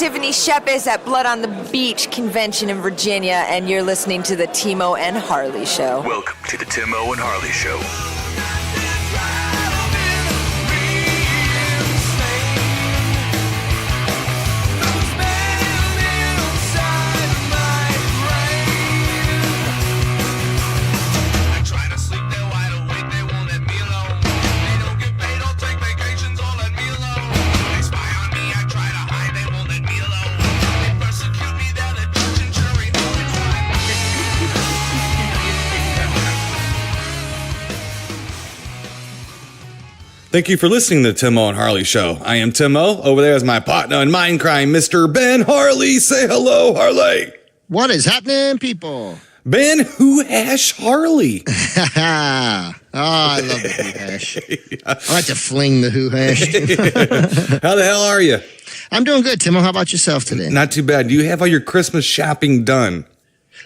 Tiffany Shepis at Blood on the Beach Convention in Virginia, and you're listening to the Tim-O and Harley Show. Welcome to the Tim-O and Harley Show. Thank you for listening to the Tim-O and Harley Show. I am Tim-O. Over there is my partner in mind crime, Mr. Ben Harley. Say hello, Harley. What is happening, people? Ben Who Hash Harley. Oh, I love the Who Hash. I like to fling the Who Hash. How the hell are you? I'm doing good, Tim-O. How about yourself today? Not too bad. Do you have all your Christmas shopping done?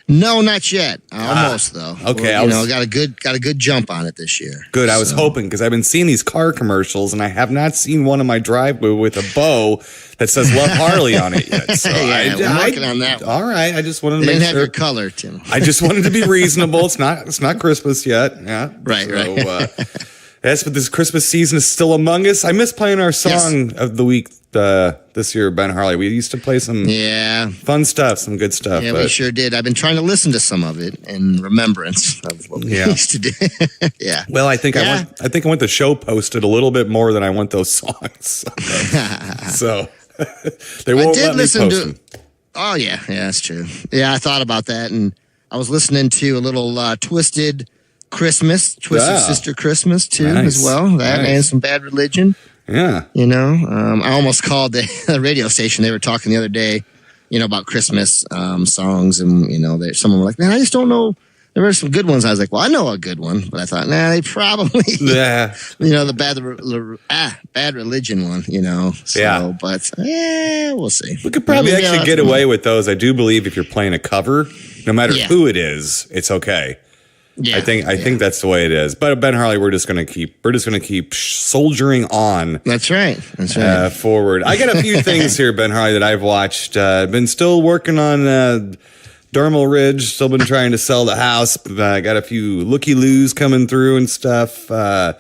No, not yet. Almost though. Okay, well, got a good jump on it this year. Good. I was hoping, because I've been seeing these car commercials, and I have not seen one in my driveway with a bow that says "Love Harley" on it yet. So we're working on that one. All right. I just wanted to They make didn't sure. have your color, Tim. I just wanted to be reasonable. It's not Christmas yet. Yeah. Right. Yes, but this Christmas season is still among us. I miss playing our song of the week this year, Ben Harley. We used to play some fun stuff, some good stuff. Yeah, we sure did. I've been trying to listen to some of it in remembrance of what we used to do. Yeah. Well, I think I want the show posted a little bit more than I want those songs. So they won't let me post them. Oh, yeah, that's true. Yeah, I thought about that, and I was listening to a little Twisted Sister Christmas, too, as well. That and some Bad Religion. Yeah. You know, I almost called the radio station. They were talking the other day, about Christmas songs, and, someone were like, man, I just don't know. There were some good ones. I was like, well, I know a good one, but I thought, they probably, the Bad Religion one, So, but we'll see. We could probably actually get away with those. I do believe if you're playing a cover, no matter who it is, it's okay. Yeah, I think that's the way it is. But Ben Harley, we're just gonna keep soldiering on. That's right. Forward. I got a few things here, Ben Harley, that I've watched. Been still working on Dermal Ridge. Still been trying to sell the house. Got a few looky-loos coming through and stuff. Got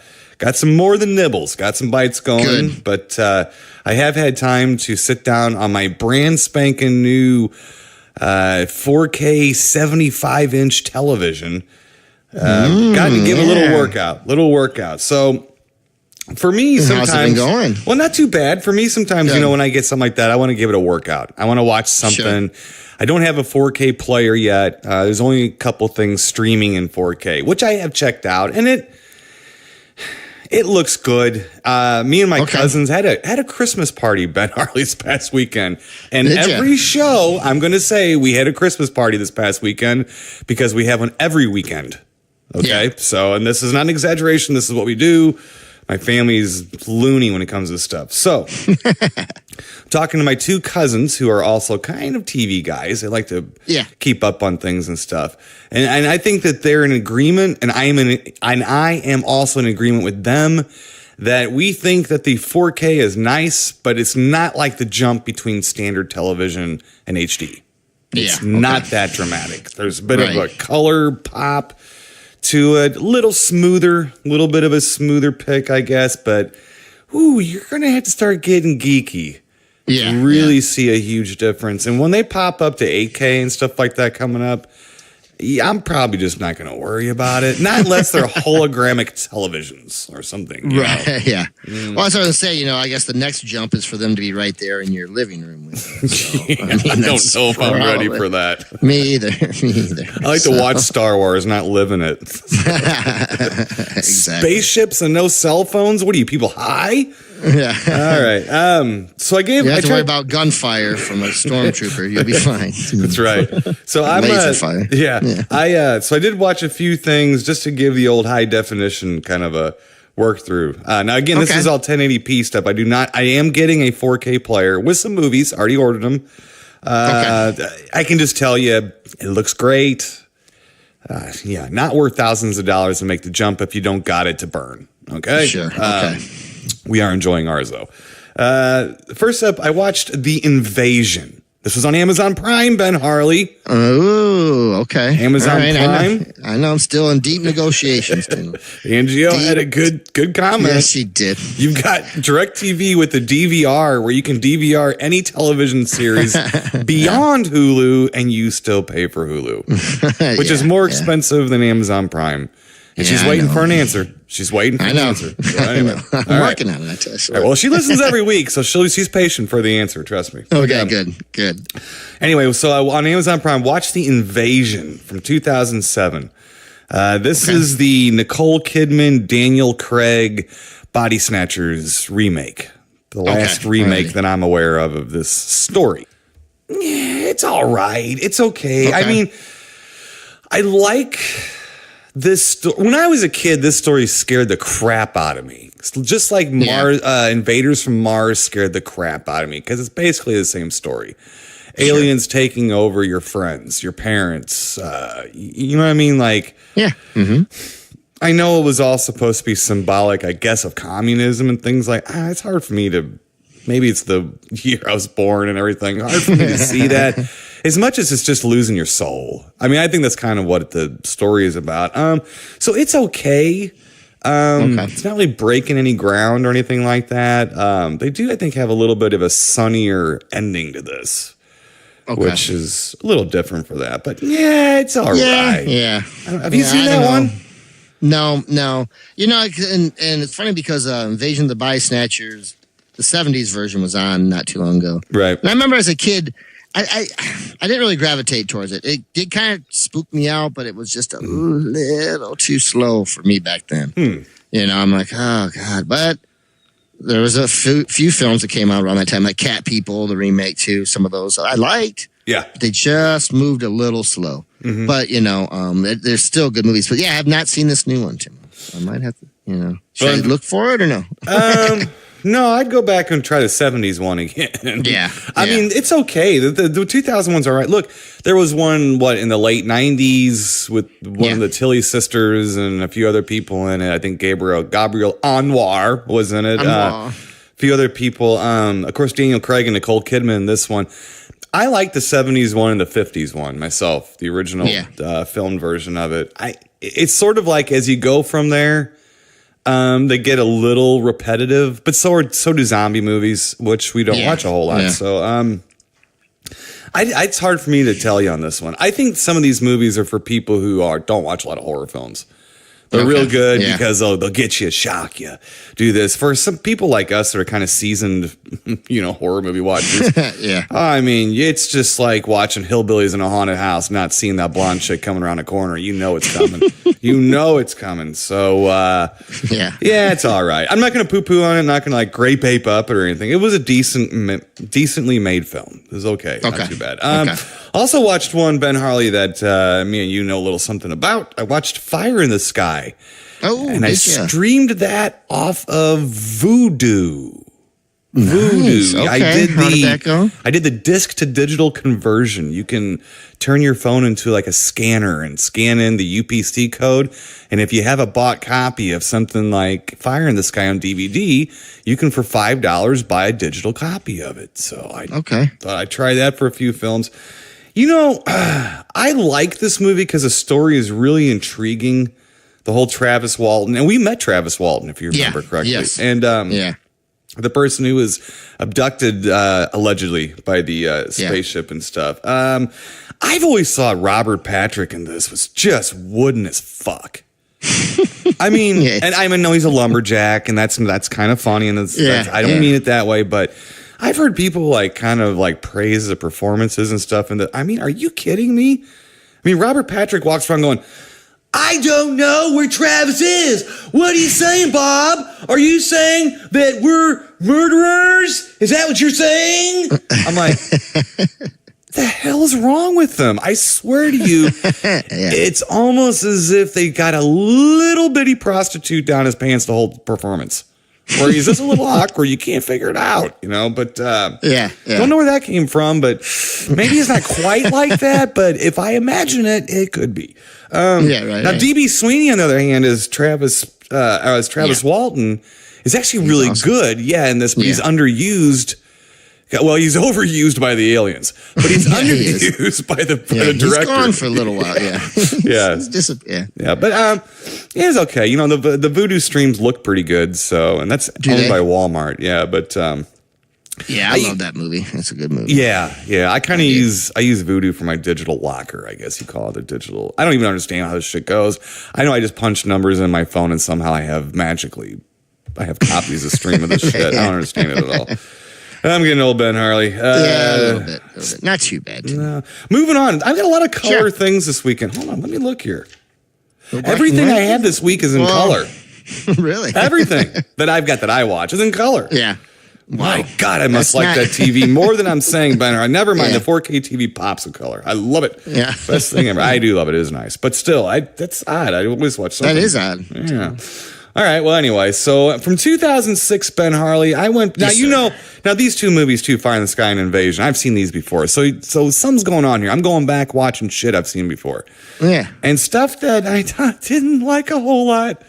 some more than nibbles. Got some bites going. Good. But I have had time to sit down on my brand spanking new 4K 75-inch television. Got to give a little workout. So for me, sometimes, how's it been going? Well, not too bad. For me, sometimes, when I get something like that, I want to give it a workout. I want to watch something. Sure. I don't have a 4K player yet. There's only a couple things streaming in 4K, which I have checked out, and it looks good. Me and my cousins had a Christmas party, Ben Harley's past weekend. And every show, I'm going to say we had a Christmas party this past weekend because we have one every weekend. Okay. Yeah. So, and this is not an exaggeration. This is what we do. My family's loony when it comes to stuff. So, talking to my two cousins who are also kind of TV guys. They like to keep up on things and stuff. And I think that they're in agreement, and I am also in agreement with them that we think that the 4K is nice, but it's not like the jump between standard television and HD. It's not that dramatic. There's a bit of a color pop to it, a little bit of a smoother pick, I guess, but you're going to have to start getting geeky to really see a huge difference. And when they pop up to 8K and stuff like that coming up, I'm probably just not going to worry about it. Not unless they're hologramic televisions or something. Right, yeah. Well, I was going to say, I guess the next jump is for them to be right there in your living room with you. So, I don't know if I'm ready for that. Me either. I like to watch Star Wars, not live in it. Exactly. Spaceships and no cell phones? What are you, people high? Yeah. All right. So I gave. You have to worry about gunfire from a stormtrooper. You'll be fine. That's right. So I'm. Laser fire. Yeah. So I did watch a few things just to give the old high definition kind of a work through. Now again, this is all 1080p stuff. I am getting a 4K player with some movies. Already ordered them. I can just tell you, it looks great. Not worth thousands of dollars to make the jump if you don't got it to burn. Okay. Sure. Okay. We are enjoying ours though. First up, I watched The Invasion. This was on Amazon Prime, Ben Harley. Oh, okay. Amazon Prime. I know I'm still in deep negotiations. Angio had a good comment. Yes, she did. You've got DirecTV with the DVR where you can DVR any television series beyond Hulu, and you still pay for Hulu, which is more expensive than Amazon Prime. And she's waiting for an answer. She's waiting for an answer. So anyway, I'm working on it. I swear. Right, well, she listens every week, so she's patient for the answer. Trust me. Okay, good. Anyway, so on Amazon Prime, watch The Invasion from 2007. This is the Nicole Kidman, Daniel Craig Body Snatchers remake. The last remake that I'm aware of this story. Yeah, it's all right. It's okay. I mean, I like... when I was a kid, this story scared the crap out of me. Just like Invaders from Mars scared the crap out of me because it's basically the same story. Aliens taking over your friends, your parents. You know what I mean? Like, I know it was all supposed to be symbolic, I guess, of communism and things like. It's hard for me to. Maybe it's the year I was born and everything. Hard for me to see that. As much as it's just losing your soul. I mean, I think that's kind of what the story is about. So it's okay. It's not really breaking any ground or anything like that. They do, I think, have a little bit of a sunnier ending to this, which is a little different for that. But yeah, it's all right. Yeah. Have you seen that one? No. You know, and it's funny because Invasion of the Body Snatchers, the 70s version was on not too long ago. Right. And I remember as a kid, I didn't really gravitate towards it. It did kind of spook me out, but it was just a little too slow for me back then. You know, I'm like, oh, God. But there was a few films that came out around that time, like Cat People, the remake, too. Some of those I liked. Yeah. They just moved a little slow. But, you know, there's still good movies. But, yeah, I have not seen this new one, Tim. I might have to, you know. Should I look for it or no? No, I'd go back and try the 70s one again. I mean, it's okay. The 2000 one's all right. Look, there was one, in the late 90s with one of the Tilly sisters and a few other people in it. I think Gabriel Anwar was in it. A few other people. Of course, Daniel Craig and Nicole Kidman in this one. I like the 70s one and the 50s one myself, the original filmed version of it. It's sort of like as you go from there, they get a little repetitive, but so do zombie movies, which we don't watch a whole lot. So it's hard for me to tell you on this one. I think some of these movies are for people who don't watch a lot of horror films. They're real good because they'll get you, shock you, do this. For some people like us that are kind of seasoned, horror movie watchers. I mean, it's just like watching hillbillies in a haunted house, not seeing that blonde chick coming around the corner. You know it's coming. It's coming. So, it's all right. I'm not going to poo-poo on it. I'm not going to like grape ape up it or anything. It was a decently made film. It was okay. Not too bad. Also watched one, Ben Harley, that me and you know a little something about. I watched Fire in the Sky. And I streamed that off of Vudu. Nice. Okay. How did that go? I did the disc to digital conversion. You can turn your phone into like a scanner and scan in the UPC code. And if you have a bought copy of something like Fire in the Sky on DVD, you can for $5 buy a digital copy of it. So I thought I'd try that for a few films. I like this movie because the story is really intriguing. The whole Travis Walton, and we met Travis Walton, if you remember correctly. Yes. And the person who was abducted allegedly by the spaceship and stuff. I've always thought Robert Patrick in this was just wooden as fuck. I mean, and I know he's a lumberjack, and that's kind of funny, and I don't mean it that way, but I've heard people kind of praise the performances and stuff. And I mean, are you kidding me? I mean, Robert Patrick walks around going, I don't know where Travis is. What are you saying, Bob? Are you saying that we're murderers? Is that what you're saying? I'm like, the hell's wrong with them? I swear to you, it's almost as if they got a little bitty prostitute down his pants the whole performance. Or he's just a little awkward. You can't figure it out, But don't know where that came from. But maybe it's not quite like that. But if I imagine it, it could be. Now, D.B. Sweeney, on the other hand, is Travis Walton. is actually really good. Yeah, in this, but he's underused. Well, he's overused by the aliens, but he's underused by the director. He's gone for a little while. Yeah, But it's okay. You know, the Voodoo streams look pretty good. So, and that's owned by Walmart. Yeah, but I love that movie. It's a good movie. Yeah. I kind of use Voodoo for my digital locker. I guess you call it a digital. I don't even understand how this shit goes. I know I just punch numbers in my phone and somehow I have copies of stream of this shit. I don't understand it at all. I'm getting old, Ben Harley. A little bit. Not too bad. Moving on. I've got a lot of color things this weekend. Hold on, let me look here. Everything I have this week is in color. Really? Everything that I've got that I watch is in color. Yeah. Wow. My God, I must like that TV more than I'm saying, Ben. I never mind the 4K TV pops in color. I love it. Yeah. Best thing ever. I do love it. It is nice. But still, that's odd. I always watch something. That is odd. Yeah. All right. Well, anyway, so from 2006, Ben Harley, I went. Now, now these two movies, too, Fire in the Sky and Invasion, I've seen these before. So something's going on here. I'm going back watching shit I've seen before. Yeah. And stuff that I didn't like a whole lot.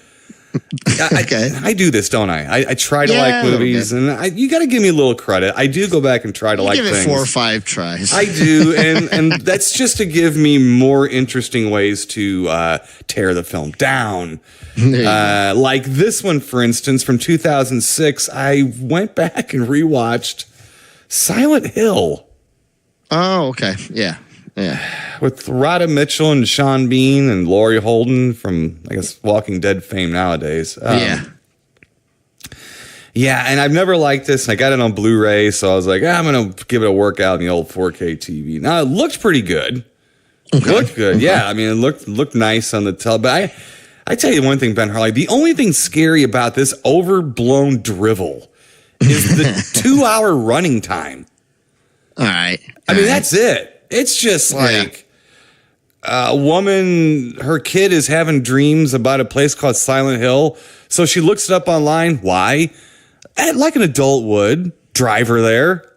I do this, don't I? I try to like movies, and you got to give me a little credit. I do go back and try to like things. Give it 4 or 5 tries. I do, and that's just to give me more interesting ways to tear the film down. Like this one, for instance, from 2006, I went back and rewatched Silent Hill. Oh, okay. Yeah. With Rhoda Mitchell and Sean Bean and Laurie Holden from, I guess, Walking Dead fame nowadays. Yeah, and I've never liked this. And I got it on Blu-ray, so I was like, I'm going to give it a workout in the old 4K TV. Now, it looked pretty good. Okay. It looked good, yeah. I mean, it looked nice on the tele. But I tell you one thing, Ben Harley, the only thing scary about this overblown drivel is the 2-hour running time. All right. I mean, that's it. It's just like a woman, her kid is having dreams about a place called Silent Hill. So she looks it up online. Why? Like an adult would. Drive her there.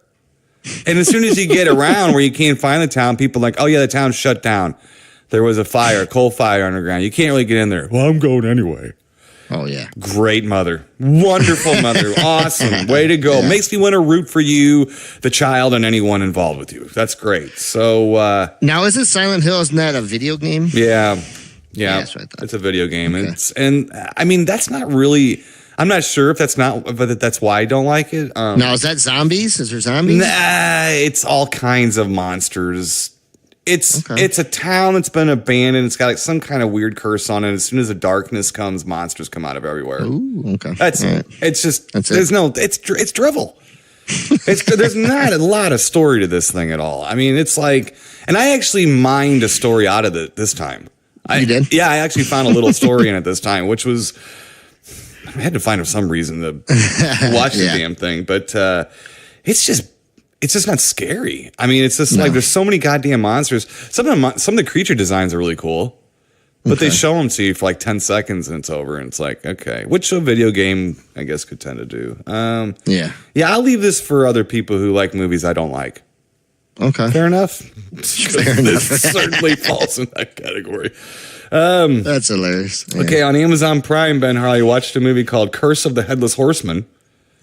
And as soon as you get around where you can't find the town, people are like, oh, yeah, the town's shut down. There was a fire, coal fire underground. You can't really get in there. Well, I'm going anyway. Oh, yeah. Great mother. Wonderful mother. Awesome. Way to go. Yeah. Makes me want to root for you, the child, and anyone involved with you. That's great. So now, isn't Silent Hill, isn't that a video game? Yeah. That's what I thought. It's a video game. Okay. And I mean, that's not really, I'm not sure if that's why I don't like it. Now, is that zombies? Is there zombies? Nah, it's all kinds of monsters. It's a town that's been abandoned. It's got like some kind of weird curse on it. As soon as the darkness comes, monsters come out of everywhere. Ooh, okay. That's it. It's just it's drivel. There's not a lot of story to this thing at all. I mean, it's like, and I actually mined a story out of it this time. You did? Yeah, I actually found a little story in it this time, which was I had to find some reason to watch the damn thing, but it's just not scary. I mean, it's just like there's so many goddamn monsters. Some of the creature designs are really cool, but they show them to you for like 10 seconds and it's over. And it's like, okay, which a video game, I guess, could tend to do. Yeah, I'll leave this for other people who like movies I don't like. Okay. Fair enough. Fair enough. This certainly falls in that category. That's hilarious. Yeah. Okay, on Amazon Prime, Ben Harley watched a movie called Curse of the Headless Horseman.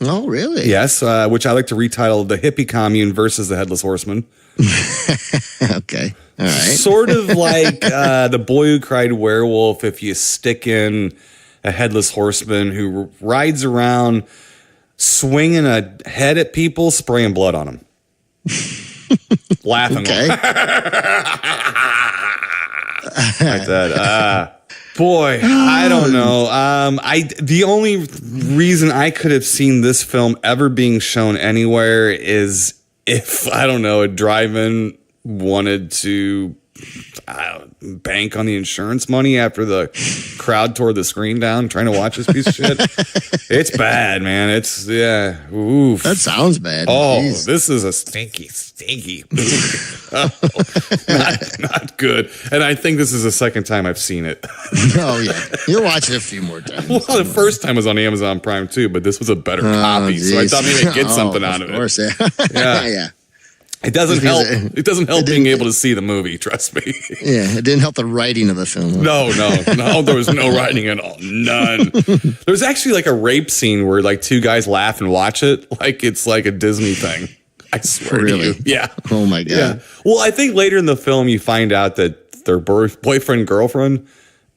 Oh, really? Yes, which I like to retitle The Hippie Commune versus the Headless Horseman. Okay. All right. Sort of like The Boy Who Cried Werewolf if you stick in a Headless Horseman who rides around swinging a head at people, spraying blood on them. Laughing. Okay. Like that. Boy, I don't know. The only reason I could have seen this film ever being shown anywhere is if, I don't know, a drive-in wanted to bank on the insurance money after the crowd tore the screen down trying to watch this piece of shit. It's bad, man. It's, oof. That sounds bad. Oh, jeez. This is a stinky not good. And I think this is the second time I've seen it. Oh, yeah. You'll watch it a few more times. Well, the first time was on Amazon Prime, too, but this was a better copy. Geez. So I thought maybe I'd get something out of it. Of course, yeah. Yeah. It doesn't help. It doesn't help being able to see the movie. Trust me. Yeah, it didn't help the writing of the film. No. There was no writing at all. None. There's actually like a rape scene where like two guys laugh and watch it like it's like a Disney thing. I swear to you. Yeah. Oh my God. Yeah. Well, I think later in the film you find out that their boyfriend girlfriend.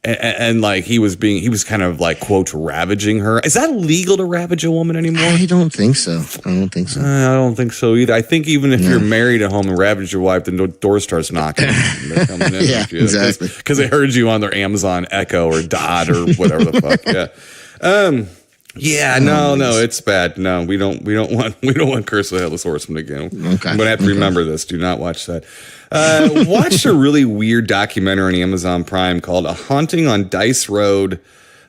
And like he was kind of like, quote, ravaging her. Is that legal to ravage a woman anymore? I don't think so. I don't think so either. I think even if you're married at home and ravage your wife, the door starts knocking. They're coming in. Yeah, exactly. Because they heard you on their Amazon Echo or Dot or whatever the fuck. Yeah. No, it's bad. No, we don't want Curse of the Headless Horseman again. Okay. I'm gonna have to remember this. Do not watch that. Watched a really weird documentary on Amazon Prime called "A Haunting on Dice Road,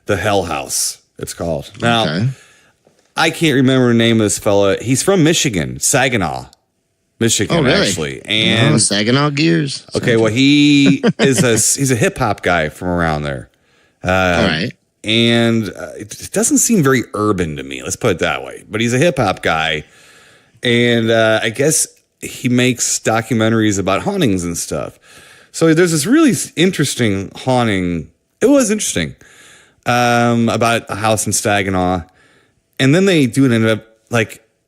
the Hell House." It's called. Now, I can't remember the name of this fella. He's from Michigan, Saginaw, Michigan, oh, really? Actually. And Saginaw Gears. Okay, well, he's a hip hop guy from around there. All right. And it doesn't seem very urban to me. Let's put it that way. But he's a hip hop guy, and I guess he makes documentaries about hauntings and stuff. So there's this really interesting haunting. It was interesting about a house in Saginaw, and then they do an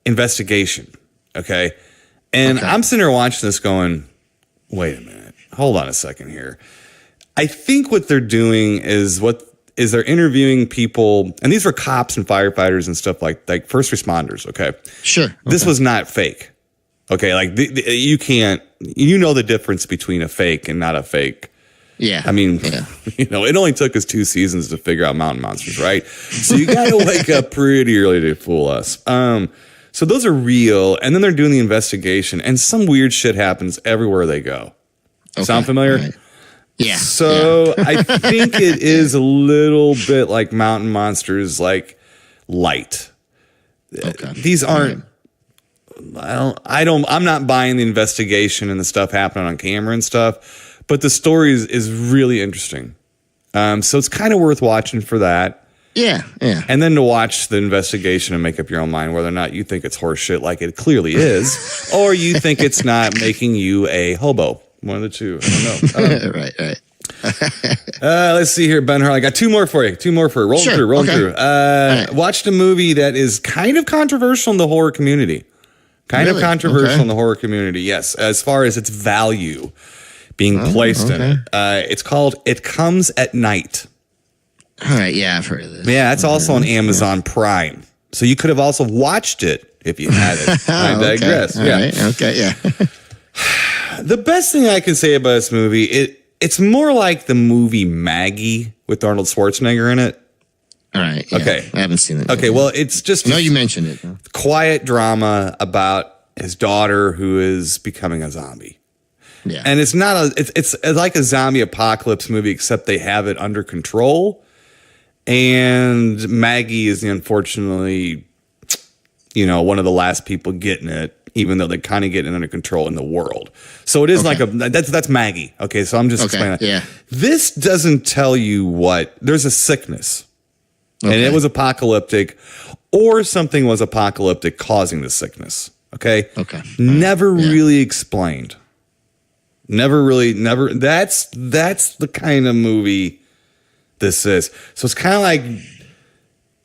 investigation. Okay, and I'm sitting there watching this, going, "Wait a minute, hold on a second here." I think what they're doing is they're interviewing people, and these were cops and firefighters and stuff like first responders. Okay, sure. Okay. This was not fake. Okay, like you can't, the difference between a fake and not a fake. Yeah. I mean, it only took us 2 seasons to figure out mountain monsters, right? So you got to wake up pretty early to fool us. So those are real, and then they're doing the investigation, and some weird shit happens everywhere they go. Okay. Sound familiar? Right. Yeah. So I think it is a little bit like mountain monsters, like light. Okay. These aren't. I'm not buying the investigation and the stuff happening on camera and stuff, but the story is really interesting. So it's kind of worth watching for that. Yeah. And then to watch the investigation and make up your own mind whether or not you think it's horse shit like it clearly is, or you think it's not making you a hobo. One of the two. I don't know. Right. Let's see here, Ben Harley. I got 2 more for you. Roll through. Right. Watched a movie that is kind of controversial in the horror community. In the horror community, yes. As far as its value being placed in it. It's called It Comes at Night. All right, yeah, I've heard of this. Yeah, it's also on Amazon Prime. So you could have also watched it if you had it. I digress. Okay. Right. Okay, yeah. The best thing I can say about this movie, it's more like the movie Maggie with Arnold Schwarzenegger in it. All right. Yeah. Okay. I haven't seen it. Okay. Well, it's just. No, you mentioned it. Quiet drama about his daughter who is becoming a zombie. Yeah. And it's not it's like a zombie apocalypse movie, except they have it under control. And Maggie is unfortunately, one of the last people getting it, even though they kind of get it under control in the world. So it is like that's Maggie. Okay. So I'm just explaining that. Yeah. This doesn't tell you there's a sickness. And it was apocalyptic, or something was apocalyptic causing the sickness. Okay. Never really explained. Never. That's the kind of movie this is. So it's kind of like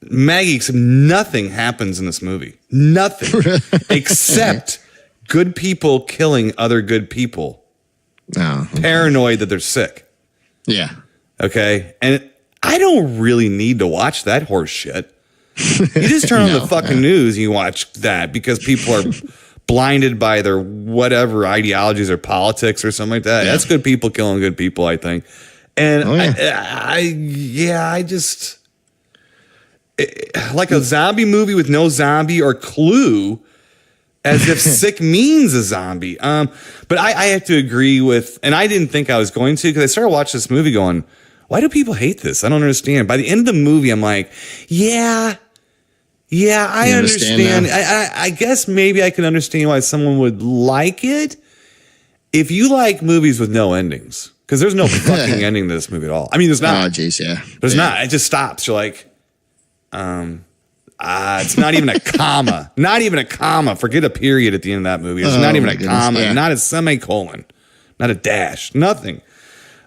Maggie, except nothing happens in this movie. Nothing except good people killing other good people. Paranoid that they're sick. Yeah. Okay. And I don't really need to watch that horse shit. You just turn on the fucking news and you watch that because people are blinded by their whatever ideologies or politics or something like that. Yeah. That's good people killing good people, I think. And I just like a zombie movie with no zombie or clue, as if sick means a zombie. But I have to agree with, and I didn't think I was going to, because I started watching this movie going, why do people hate this? I don't understand. By the end of the movie, I'm like, I understand. I guess maybe I can understand why someone would like it if you like movies with no endings. Because there's no fucking ending to this movie at all. I mean, there's not. Oh, jeez, yeah. There's not. It just stops. You're like, It's not even a comma. Not even a comma. Forget a period at the end of that movie. It's not even a comma. Yeah. Not a semicolon. Not a dash. Nothing.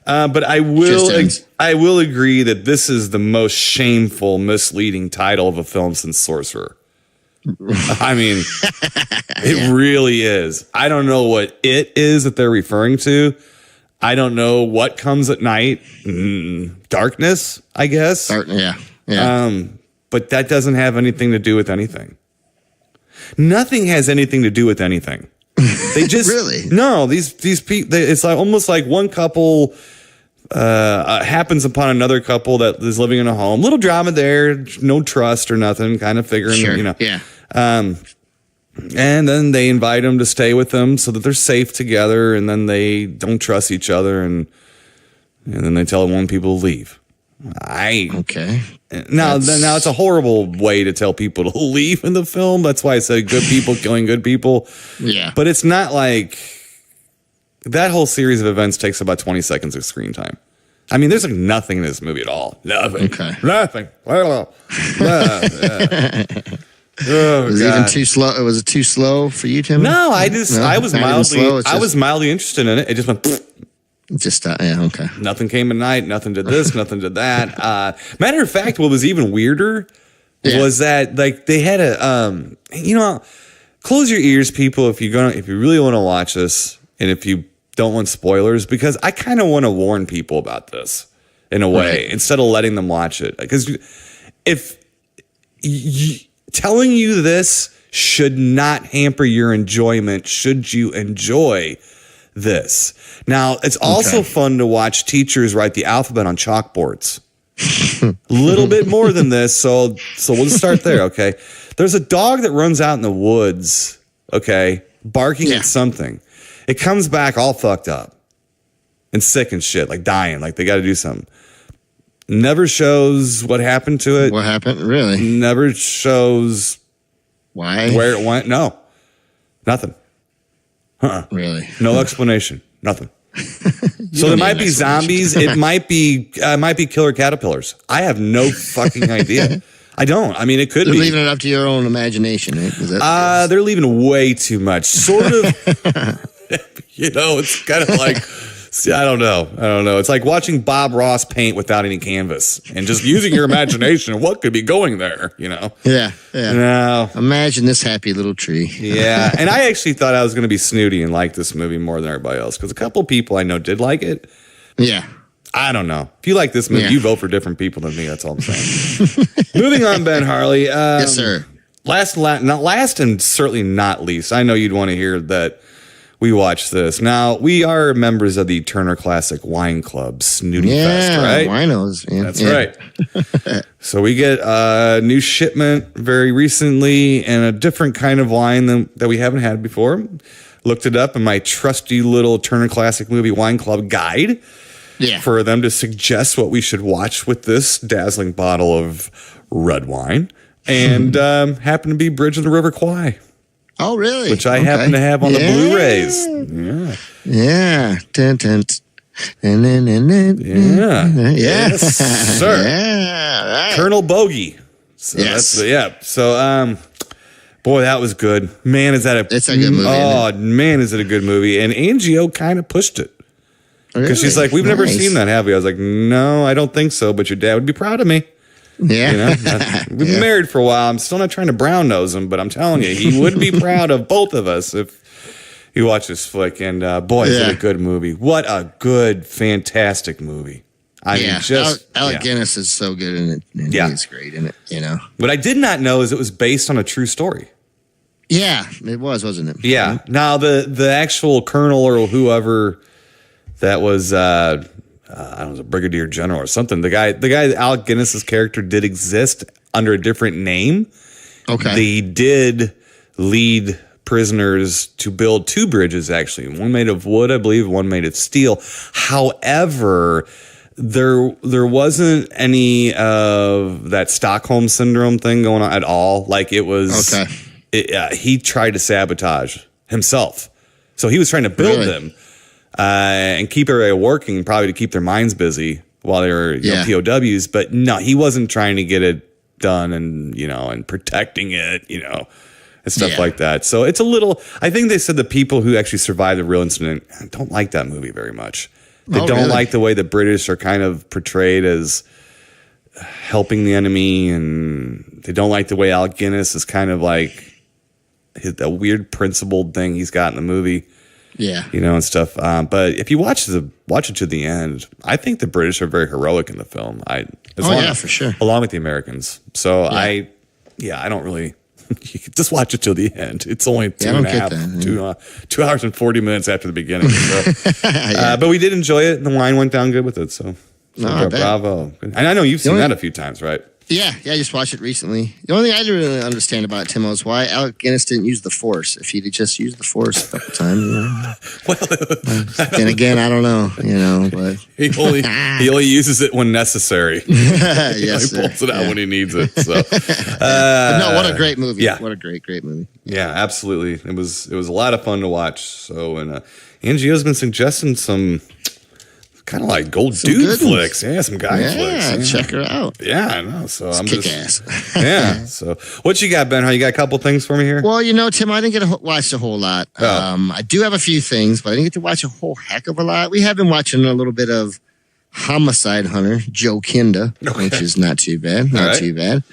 But I will agree that this is the most shameful, misleading title of a film since Sorcerer. I mean, it really is. I don't know what it is that they're referring to. I don't know what comes at night. Darkness, I guess. Yeah. But that doesn't have anything to do with anything. Nothing has anything to do with anything. They just really no. These people. It's like almost like one couple happens upon another couple that is living in a home. Little drama there, no trust or nothing. Kind of figuring, Yeah. And then they invite them to stay with them so that they're safe together. And then they don't trust each other, and then they tell one people to leave. Okay. Now it's a horrible way to tell people to leave in the film. That's why I said good people killing good people. Yeah. But it's not like that whole series of events takes about 20 seconds of screen time. I mean, there's like nothing in this movie at all. Nothing. Okay. Nothing. Oh, was it even too slow? Was it too slow for you, Tim? No, I was mildly interested in it. It just went. Okay. Nothing came at night. Nothing did this. Nothing did that. Matter of fact, what was even weirder was that like they had a close your ears, people, if you really want to watch this, and if you don't want spoilers, because I kind of want to warn people about this in a way instead of letting them watch it, because telling you this should not hamper your enjoyment should you enjoy this. Now, it's also fun to watch teachers write the alphabet on chalkboards. A little bit more than this, so we'll just start there, okay? There's a dog that runs out in the woods, okay, barking at something. It comes back all fucked up and sick and shit, like dying, like they got to do something. Never shows what happened to it. What happened? Really? Never shows why, where it went. No, nothing. Really? No explanation. Nothing. So there might be zombies. It might be killer caterpillars. I have no fucking idea. I don't. I mean, it could be. They're leaving it up to your own imagination, right? They're leaving way too much. Sort of. It's kind of like. See, I don't know. It's like watching Bob Ross paint without any canvas and just using your imagination. What could be going there? Yeah. No. Imagine this happy little tree. Yeah. And I actually thought I was going to be snooty and like this movie more than everybody else, because a couple people I know did like it. Yeah. I don't know. If you like this movie, you vote for different people than me. That's all I'm saying. Moving on, Ben Harley. Yes, sir. Last and certainly not least, I know you'd want to hear that we watched this. Now, we are members of the Turner Classic Wine Club Snooty Fest, right? Winos. Yeah, that's right. So we get a new shipment very recently and a different kind of wine that we haven't had before. Looked it up in my trusty little Turner Classic Movie Wine Club guide for them to suggest what we should watch with this dazzling bottle of red wine. And happened to be Bridge of the River Kwai. Oh, really? Which I happen to have on the Blu-rays. Yeah. Dun, dun, Yes, sir. Yeah, right. Colonel Bogey. So So, boy, that was good. Man, is that it's a good movie. Oh, man, is it a good movie. And Angio kind of pushed it. Because she's like, we've never seen that, have we? I was like, no, I don't think so, but your dad would be proud of me. Yeah. We've been married for a while. I'm still not trying to brown nose him, but I'm telling you, he would be proud of both of us if he watched this flick. And boy, is it a good movie. What a good, fantastic movie. I mean, Alec Guinness is so good in it. And he's great in it, What I did not know is it was based on a true story. Yeah, it was, wasn't it? Yeah. Now, the actual colonel or whoever that was... I don't know, a brigadier general or something. The guy, Alec Guinness's character did exist under a different name. Okay. They did lead prisoners to build two bridges, actually. One made of wood, I believe, one made of steel. However, there wasn't any of that Stockholm syndrome thing going on at all. Like it was, he tried to sabotage himself. So he was trying to build them. And keep everybody working, probably to keep their minds busy while they were POWs. But no, he wasn't trying to get it done and, and protecting it, and stuff like that. So it's a little, I think they said the people who actually survived the real incident don't like that movie very much. They don't like the way the British are kind of portrayed as helping the enemy, and they don't like the way Alec Guinness is kind of like a weird principled thing he's got in the movie. Yeah. And stuff. But if you watch it to the end, I think the British are very heroic in the film. For sure. Along with the Americans. So I don't really, you can just watch it till the end. It's only 2 hours and 40 minutes after the beginning. So. But we did enjoy it, and the wine went down good with it. So bravo. And I know you've seen that a few times, right? Yeah, I just watched it recently. The only thing I didn't really understand about Tim-O is why Alec Guinness didn't use the Force. If he'd just used the Force a couple times, Well, then again, I don't know, but he only uses it when necessary. Yes, he pulls it out when he needs it. So, no, what a great movie! Yeah. What a great movie! Yeah, absolutely. It was a lot of fun to watch. So, and Angio's been suggesting some kind of like gold dude flicks. Yeah, some guy flicks. Yeah, check her out. Yeah, I know. So I'm kick ass. Yeah. So what you got, Ben? You got a couple things for me here? Well, Tim, I didn't get to watch a whole lot. I do have a few things, but I didn't get to watch a whole heck of a lot. We have been watching a little bit of Homicide Hunter, Joe Kinda, which is not too bad. Not too bad.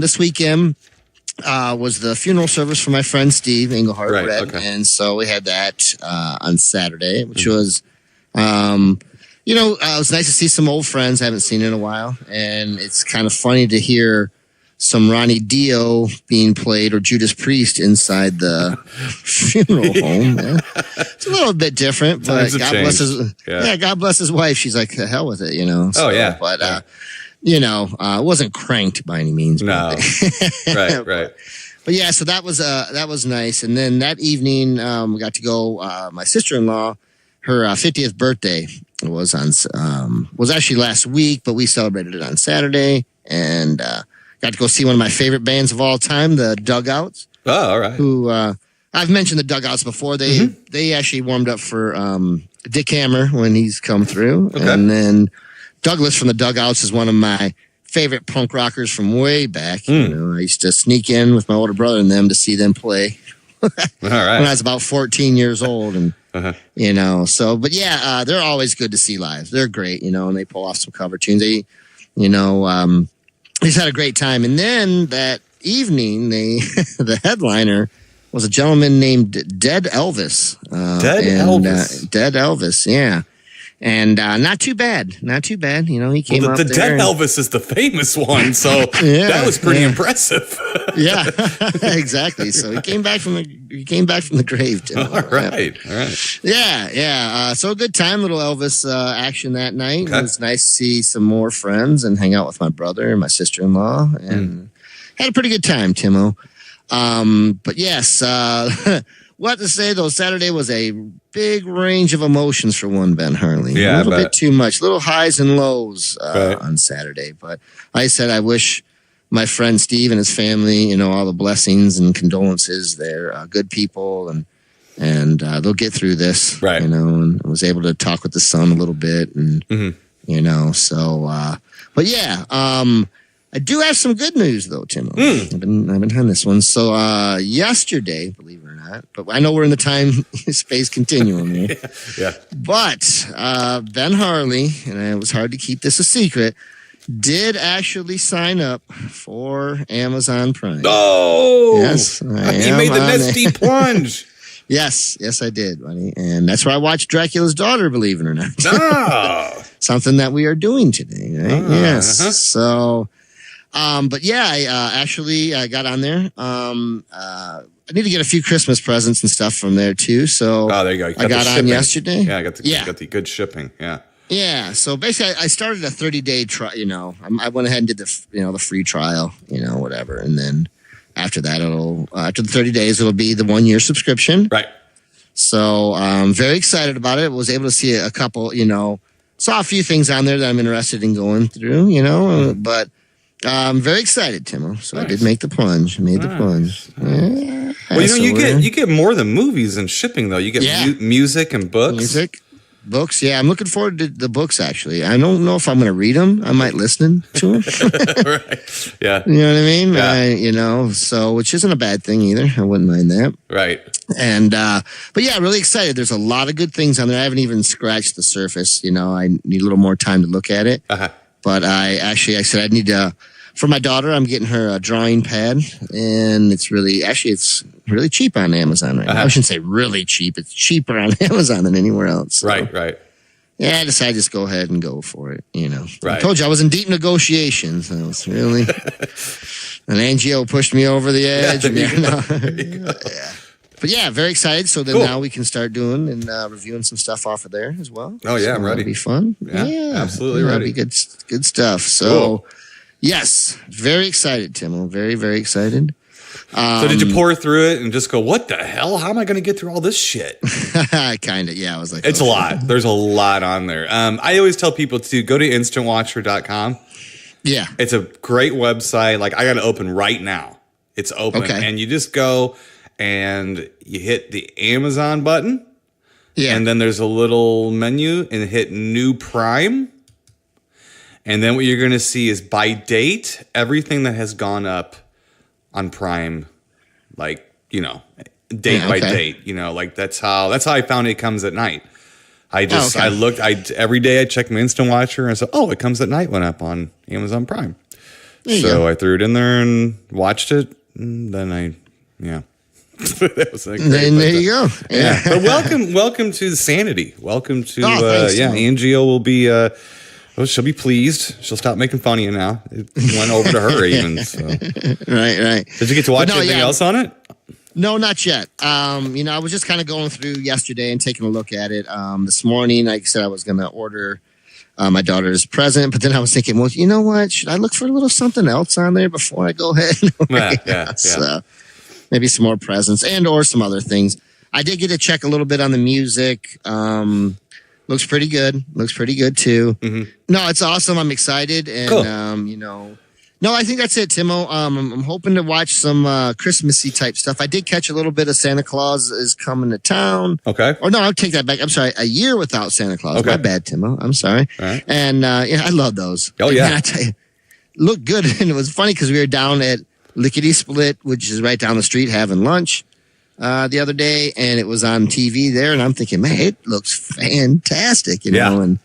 This weekend was the funeral service for my friend Steve Englehart. And so we had that on Saturday, which was, it was nice to see some old friends I haven't seen in a while. And it's kind of funny to hear some Ronnie Dio being played or Judas Priest inside the funeral home. Man. It's a little bit different, but God bless his wife. She's like, the hell with it, So, it wasn't cranked by any means. No. Right. But yeah, so that was nice. And then that evening, we got to go. My sister-in-law, her 50th birthday was actually last week, but we celebrated it on Saturday, and got to go see one of my favorite bands of all time, the Dugouts. Oh, all right. Who I've mentioned the Dugouts before. They actually warmed up for Dick Hammer when he's come through, and then Douglas from the Dugouts is one of my favorite punk rockers from way back. I used to sneak in with my older brother and them to see them play all right. when I was about 14 years old. And, they're always good to see live. They're great, and they pull off some cover tunes. They just had a great time. And then that evening, the headliner was a gentleman named Dead Elvis. Dead Elvis, yeah. And not too bad. He came up the there. Dead Elvis is the famous one, so that was pretty impressive. Yeah, exactly. So he came back from the grave. Tim. All right. Yeah. So a good time, little Elvis action that night. Okay. It was nice to see some more friends and hang out with my brother and my sister-in-law, and had a pretty good time, Tim-O. But yes. What to say, though, Saturday was a big range of emotions for one Ben Harley. Yeah, a little bit too much. Little highs and lows on Saturday. But like I said, I wish my friend Steve and his family, all the blessings and condolences. They're good people, and they'll get through this. Right. And I was able to talk with the son a little bit, and so. But yeah. I do have some good news, though, Tim. I've been on this one. So yesterday, believe it or not, but I know we're in the time space continuum here. Yeah. But Ben Harley, and it was hard to keep this a secret, did actually sign up for Amazon Prime. Oh, yes, he made the nesty plunge. Yes, I did, buddy, and that's where I watched Dracula's Daughter. Believe it or not. Oh. Something that we are doing today, right? Yes. So. But yeah, I actually got on there. I need to get a few Christmas presents and stuff from there too. So there you go. I got on yesterday. Yeah, I got the good shipping. Yeah. Yeah. So basically, I started a 30-day trial. I went ahead and did the free trial. Whatever, and then after that, after the 30 days, it'll be the 1-year subscription. Right. So I'm very excited about it. Was able to see a couple. Saw a few things on there that I'm interested in going through. But. I'm very excited, Tim-O. So nice. I did make the plunge. Yeah. Well, you get more than movies and shipping, though. You get music and books. Music. Books, yeah. I'm looking forward to the books, actually. I don't know if I'm going to read them. I might listen to them. Right. Yeah. You know what I mean? Yeah. So, which isn't a bad thing either. I wouldn't mind that. Right. And, but yeah, really excited. There's a lot of good things on there. I haven't even scratched the surface. I need a little more time to look at it. Uh-huh. But I said I need to, for my daughter, I'm getting her a drawing pad, and it's really cheap on Amazon right now. I shouldn't say really cheap. It's cheaper on Amazon than anywhere else. So. Right. Yeah, I decided to just go ahead and go for it. Right. I told you I was in deep negotiations. I was really, an NGO pushed me over the edge. Yeah. But yeah, very excited. So then now we can start doing and reviewing some stuff off of there as well. Oh yeah, so I'm ready. It'll be fun. Yeah, absolutely ready. It'll be good stuff. So yes, very excited, Tim. I'm very, very excited. So did you pour through it and just go, what the hell? How am I going to get through all this shit? Kind of, yeah. I was like, it's a lot. There's a lot on there. I always tell people to go to instantwatcher.com. Yeah. It's a great website. Like I got it open right now. It's open. Okay. And you just go and you hit the Amazon button. Yeah. And then there's a little menu and hit new Prime. And then what you're going to see is by date, everything that has gone up on Prime, like, date by date, like that's how I found it comes at night. I looked, every day I check my Instant Watcher and I said, it comes at night, went up on Amazon Prime. So I threw it in there and watched it. And then that was like, then there you go. Yeah. But welcome to the Sanity. Welcome to, thanks, Angio will be, she'll be pleased. She'll stop making fun of you now. It went over to her even. So. Right. Did you get to watch anything else on it? No, not yet. I was just kind of going through yesterday and taking a look at it. This morning, like I said, I was going to order my daughter's present, but then I was thinking, well, you know what? Should I look for a little something else on there before I go ahead? Yeah. So maybe some more presents or some other things. I did get to check a little bit on the music. Looks pretty good. Looks pretty good too. Mm-hmm. No, it's awesome. I'm excited, and cool. No, I think that's it, Tim-O. I'm hoping to watch some Christmassy type stuff. I did catch a little bit of Santa Claus is Coming to Town. Okay. Or no, I'll take that back. I'm sorry. A Year Without Santa Claus. Okay. My bad, Tim-O. I'm sorry. All right. And I love those. Oh yeah. And I tell you, looked good, and it was funny because we were down at Lickety Split, which is right down the street, having lunch the other day, and it was on TV there, and I'm thinking, man, it looks fantastic, know. And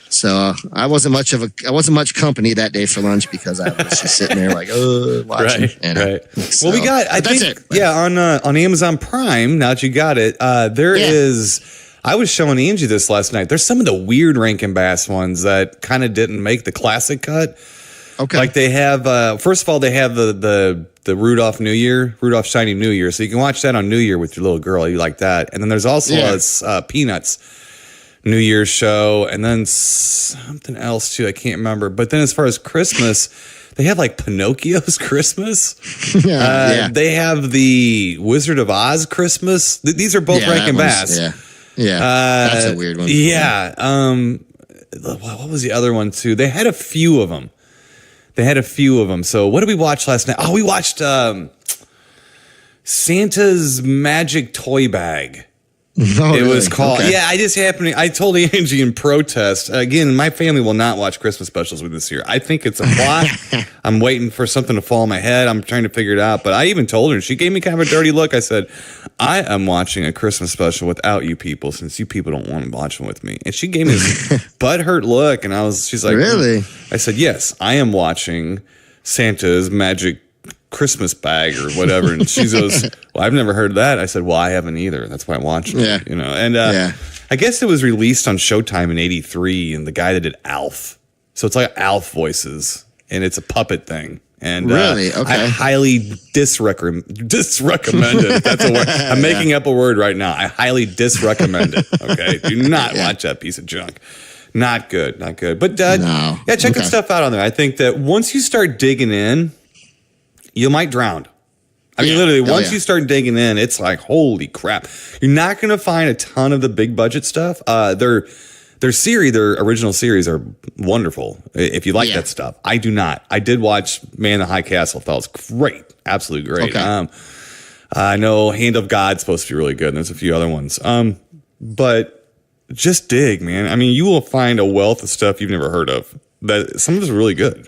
so I wasn't much company that day for lunch because I was just sitting there like, watching. Right. So, well, we got. I think on Amazon Prime. Now that you got it, there is. I was showing Angie this last night. There's some of the weird Rankin Bass ones that kind of didn't make the classic cut. Okay. Like they have. First of all, they have the Rudolph Shiny New Year, so you can watch that on New Year with your little girl. You like that? And then there's also a Peanuts New Year's show, and then something else too. I can't remember. But then as far as Christmas, they have like Pinocchio's Christmas. They have the Wizard of Oz Christmas. These are both Rankin Bass. That's a weird one. Yeah. What was the other one too? They had a few of them. So what did we watch last night? Oh, we watched Santa's Magic Toy Bag. It was called. Okay. Yeah, I told Angie in protest. Again, my family will not watch Christmas specials with this year. I think it's a plot. I'm waiting for something to fall in my head. I'm trying to figure it out. But I even told her, she gave me kind of a dirty look. I said, I am watching a Christmas special without you people since you people don't want to watch them with me. And she gave me this butthurt look. And she's like, really? I said, yes, I am watching Santa's Magic Christmas Bag or whatever. And she goes, well, I've never heard of that. I said, well, I haven't either. That's why I'm watching it, And I guess it was released on Showtime in '83, and the guy that did Alf. So it's like Alf voices, and it's a puppet thing. And really? Okay. I highly disrecommend it. That's a word. I'm making up a word right now. I highly disrecommend it. Okay. Do not watch that piece of junk. Not good. But check that stuff out on there. I think that once you start digging in, you might drown. I mean, literally, once you start digging in, it's like, holy crap. You're not going to find a ton of the big budget stuff. Their original series are wonderful. If you like that stuff. I do not. I did watch Man in the High Castle. Thought it was great. Absolutely great. Okay. I know Hand of God's supposed to be really good. And there's a few other ones. But just dig, man. I mean, you will find a wealth of stuff you've never heard of. That some of it's really good.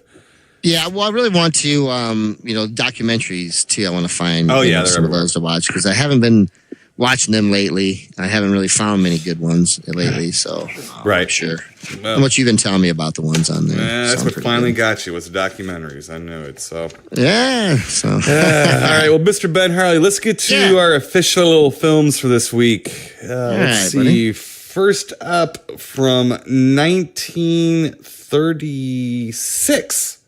Yeah, well, I really want to, documentaries too. I want to find some of those to watch because I haven't been watching them lately. I haven't really found many good ones lately. So, right, sure. Well, what you've been telling me about the ones on there. That's what finally got you was the documentaries. I knew it. So yeah. So all right. Well, Mr. Ben Harley, let's get to our official films for this week. Let's see. Buddy. First up from 1936.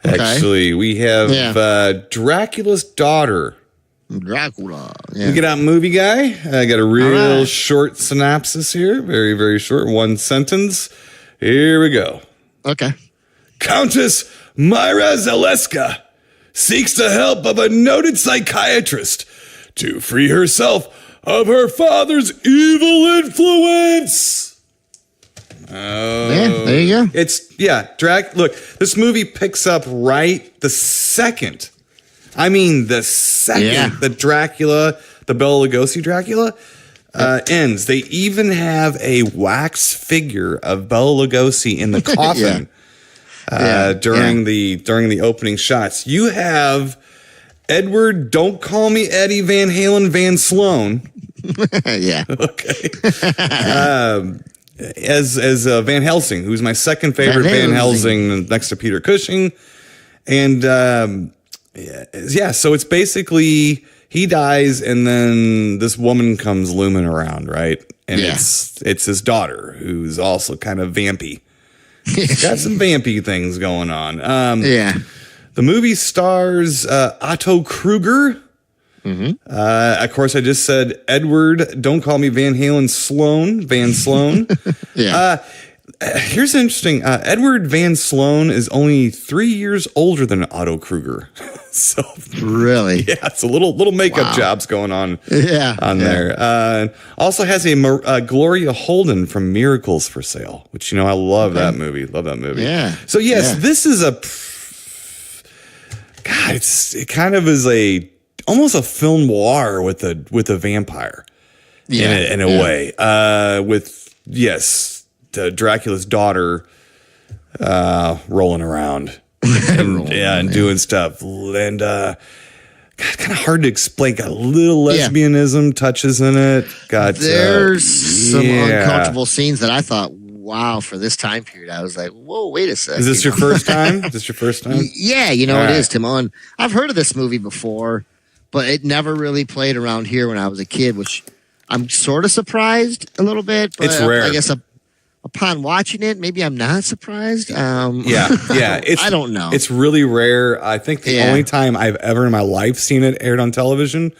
Okay. Actually, we have Dracula's Daughter. Dracula. Yeah. We get out, movie guy. I got a real short synopsis here. Very, very short. One sentence. Here we go. Okay. Countess Myra Zaleska seeks the help of a noted psychiatrist to free herself of her father's evil influence. Oh, yeah, there you go. Look, this movie picks up right the second that Dracula, the Bela Lugosi Dracula, ends. They even have a wax figure of Bela Lugosi in the coffin during the opening shots. You have Edward, don't call me Eddie Van Halen Van Sloan. Yeah. Okay. As Van Helsing, who's my second favorite Van Helsing next to Peter Cushing. And so it's basically he dies and then this woman comes looming around, right? And it's his daughter who's also kind of vampy. She's got some vampy things going on. The movie stars Otto Kruger. Mm-hmm. Of course, I just said Edward. Don't call me Van Halen Van Sloan. Here's interesting. Edward Van Sloan is only 3 years older than Otto Kruger. So really, it's a little makeup jobs going on. There. Also has a Gloria Holden from Miracles for Sale, which I love that movie. Love that movie. Yeah. So this is it kind of is almost a film noir with a vampire in a way. With Dracula's daughter rolling around and doing stuff. And kind of hard to explain. Got a little lesbianism touches in it. There's some uncomfortable scenes that I thought, wow, for this time period, I was like, whoa, wait a second. Is this your first time? Is this your first time? Yeah, it is, Tim-O. And I've heard of this movie before, but it never really played around here when I was a kid, which I'm sort of surprised a little bit. But it's rare. I guess upon watching it, maybe I'm not surprised. I don't know. It's really rare. I think the only time I've ever in my life seen it aired on television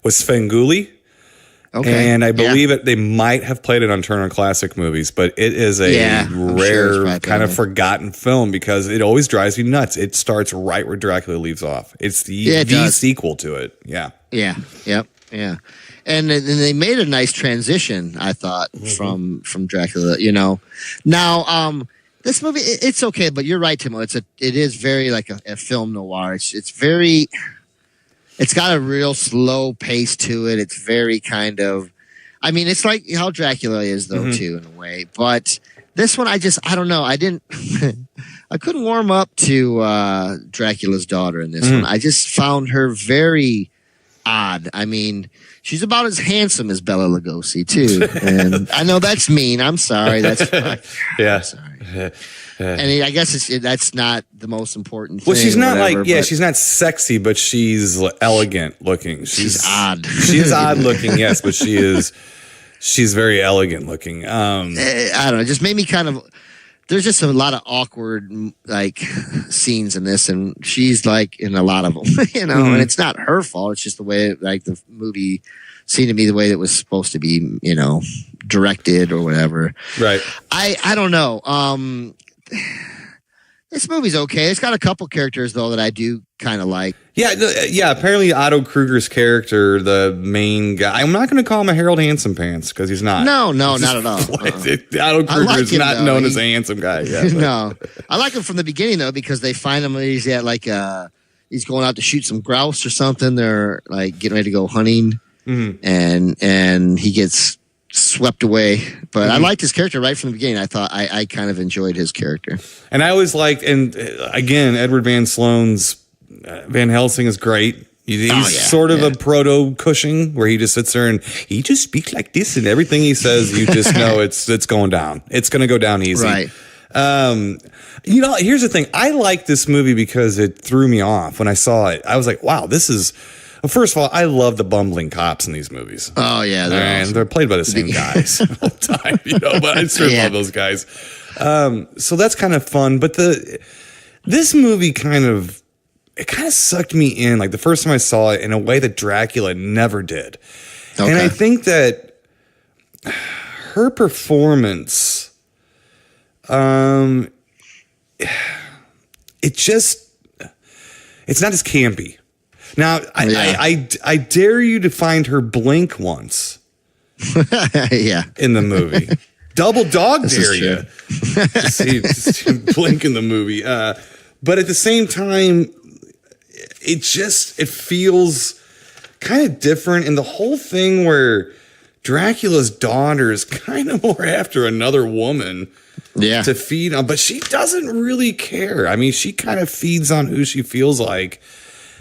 was Svengoolie. Okay. And I believe they might have played it on Turner Classic Movies, but it is a rare kind of forgotten film because it always drives me nuts. It starts right where Dracula leaves off. It's the sequel to it. Yeah. Yeah. Yep. Yeah. And they made a nice transition, I thought, from Dracula. Now this movie it's okay, but you're right, Tim-O. It is very like a film noir. It's very. It's got a real slow pace to it. It's very kind of, it's like how Dracula is though too in a way. But this one, I don't know. I couldn't warm up to Dracula's Daughter in this one. I just found her very odd. She's about as handsome as Bela Lugosi too. And I know that's mean. I'm sorry. That's I'm sorry. And I guess that's not the most important thing. Well, she's not she's not sexy, but she's elegant looking. She's odd. She is odd looking, yes, but she's very elegant looking. I don't know. It just made me kind of. There's just a lot of awkward scenes in this, and she's in a lot of them, And it's not her fault. It's just the way the movie seemed to be the way that it was supposed to be, directed or whatever. Right. I don't know. This movie's okay. It's got a couple characters though that I do kind of like. Yeah. Apparently, Otto Kruger's character, the main guy. I'm not going to call him a Harold Handsome Pants because he's not. No, not at all. Otto Kruger is not known as a handsome guy. No, I like him from the beginning though because they find him. He's at he's going out to shoot some grouse or something. They're getting ready to go hunting, and he gets swept away. But I liked his character right from the beginning. I thought I kind of enjoyed his character. And I always liked, and again, Edward Van Sloan's Van Helsing is great. He's sort of a proto Cushing, where he just sits there and he just speaks like this, and everything he says, you just know it's going down. It's going to go down easy. Right. Here's the thing. I like this movie because it threw me off when I saw it. I was like, wow, this is. Well, first of all, I love the bumbling cops in these movies. Oh yeah, they're played by the same guys all the time, but I sure love those guys. So that's kind of fun. But this movie kind of sucked me in, like the first time I saw it, in a way that Dracula never did. Okay. And I think that her performance, it's not as campy. Now, I dare you to find her blink once. In the movie. Double dog dare you. See blink in the movie. But at the same time, it feels kind of different. And the whole thing where Dracula's daughter is kind of more after another woman to feed on, but she doesn't really care. I mean, she kind of feeds on who she feels like.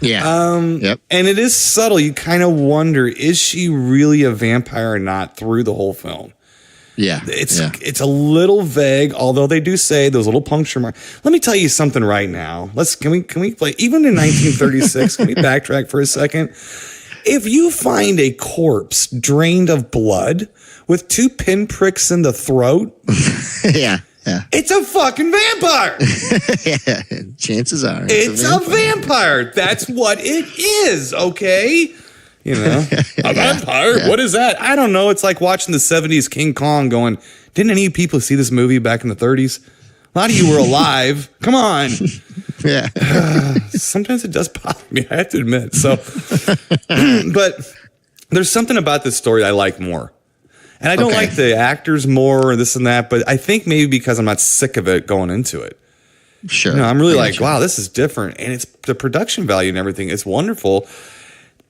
Yeah. And it is subtle. You kind of wonder, is she really a vampire or not through the whole film? Yeah. It's a little vague, although they do say those little puncture marks. Let me tell you something right now. Can we play, even in 1936, can we backtrack for a second? If you find a corpse drained of blood with 2 pinpricks in the throat, it's a fucking vampire. Chances are it's a vampire. That's what it is. Okay. A vampire? Yeah. What is that? I don't know. It's like watching the 70s King Kong going, didn't any people see this movie back in the 30s? A lot of you were alive. Come on. Yeah. Sometimes it does bother me, I have to admit. So, but there's something about this story I like more. And I don't like the actors more or this and that, but I think maybe because I'm not sick of it going into it. Sure. I'm really like, wow, this is different. And it's the production value and everything. It's wonderful.